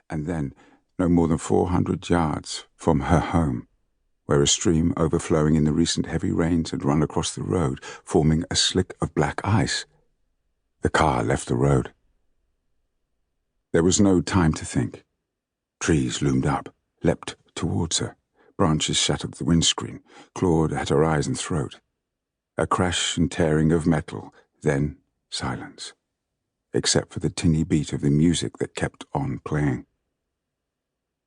and then no more than 400 yards from her home, where a stream overflowing in the recent heavy rains had run across the road, forming a slick of black ice. The car left the road. There was no time to think. Trees loomed up, leapt towards her. Branches shattered the windscreen, clawed at her eyes and throat. A crash and tearing of metal, then silence, except for the tinny beat of the music that kept on playing.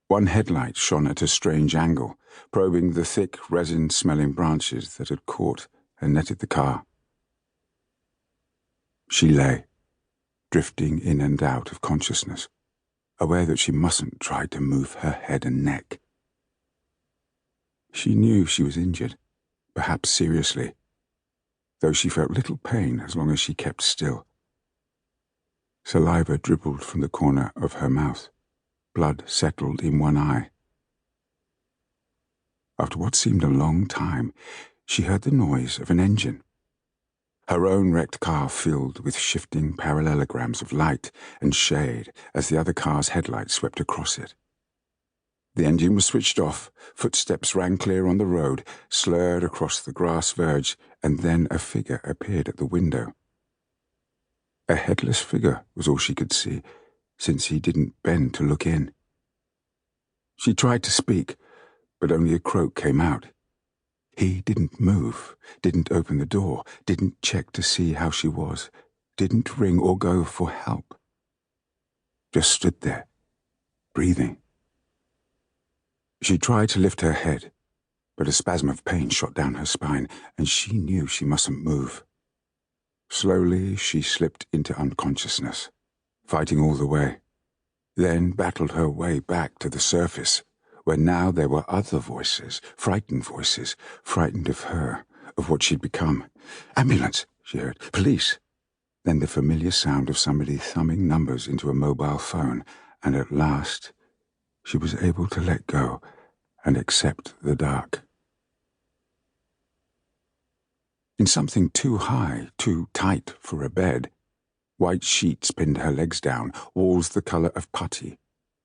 One headlight shone at a strange angle, probing the thick, resin-smelling branches that had caught and netted the car. She lay, drifting in and out of consciousness, aware that she mustn't try to move her head and neck. She knew she was injured, perhaps seriously, though she felt little pain as long as she kept still. Saliva dribbled from the corner of her mouth. Blood settled in one eye. After what seemed a long time, she heard the noise of an engine. Her own wrecked car filled with shifting parallelograms of light and shade as the other car's headlights swept across it. The engine was switched off, footsteps rang clear on the road, slurred across the grass verge, and then a figure appeared at the window. A headless figure was all she could see, since he didn't bend to look in. She tried to speak, but only a croak came out. He didn't move, didn't open the door, didn't check to see how she was, didn't ring or go for help. Just stood there, breathing. She tried to lift her head, but a spasm of pain shot down her spine, and she knew she mustn't move. Slowly she slipped into unconsciousness, fighting all the way, then battled her way back to the surface, where now there were other voices, frightened of her, of what she'd become. "Ambulance," she heard. "Police." Then the familiar sound of somebody thumbing numbers into a mobile phone, and at last she was able to let go and accept the dark. In something too high, too tight for a bed, white sheets pinned her legs down, walls the colour of putty,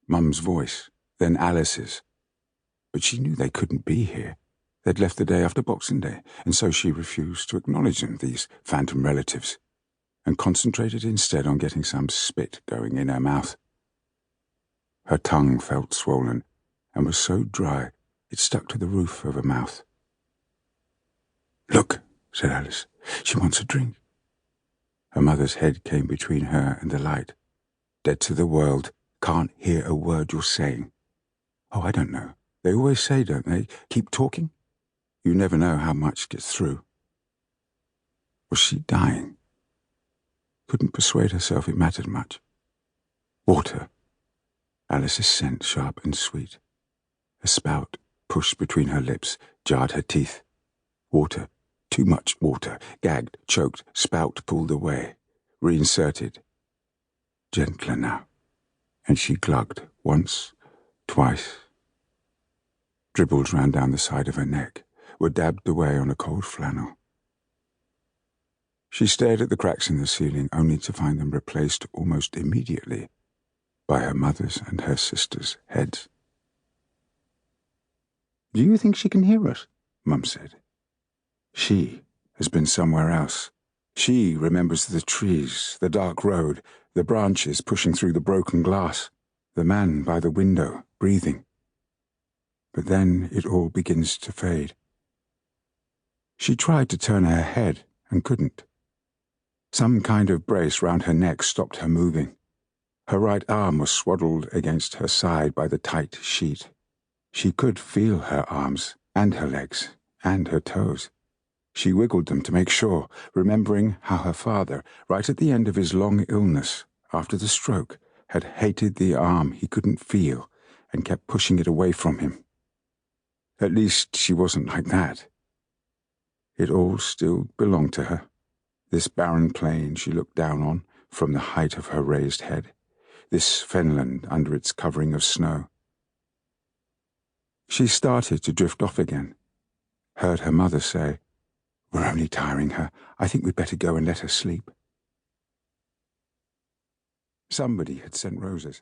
Mum's voice, then Alice's. But she knew they couldn't be here. They'd left the day after Boxing Day, and so she refused to acknowledge them, these phantom relatives, and concentrated instead on getting some spit going in her mouth. Her tongue felt swollen, and was so dry it stuck to the roof of her mouth. "Look," said Alice, "she wants a drink." Her mother's head came between her and the light. "Dead to the world, can't hear a word you're saying." "Oh, I don't know. They always say, don't they, keep talking? You never know how much gets through." Was she dying? Couldn't persuade herself it mattered much. Water. Alice's scent, sharp and sweet. A spout pushed between her lips, jarred her teeth. Water. Too much water. Gagged, choked, spout pulled away. Reinserted. Gentler now. And she glugged once, twice. Dribbles ran down the side of her neck, were dabbed away on a cold flannel. She stared at the cracks in the ceiling, only to find them replaced almost immediately by her mother's and her sister's heads. "Do you think she can hear us?" Mum said. She has been somewhere else. She remembers the trees, the dark road, the branches pushing through the broken glass, the man by the window, breathing. But then it all begins to fade. She tried to turn her head and couldn't. Some kind of brace round her neck stopped her moving. Her right arm was swaddled against her side by the tight sheet. She could feel her arms and her legs and her toes. She wiggled them to make sure, remembering how her father, right at the end of his long illness, after the stroke, had hated the arm he couldn't feel and kept pushing it away from him. At least she wasn't like that. It all still belonged to her, this barren plain she looked down on from the height of her raised head, this fenland under its covering of snow. She started to drift off again, heard her mother say, "We're only tiring her. I think we'd better go and let her sleep." Somebody had sent roses.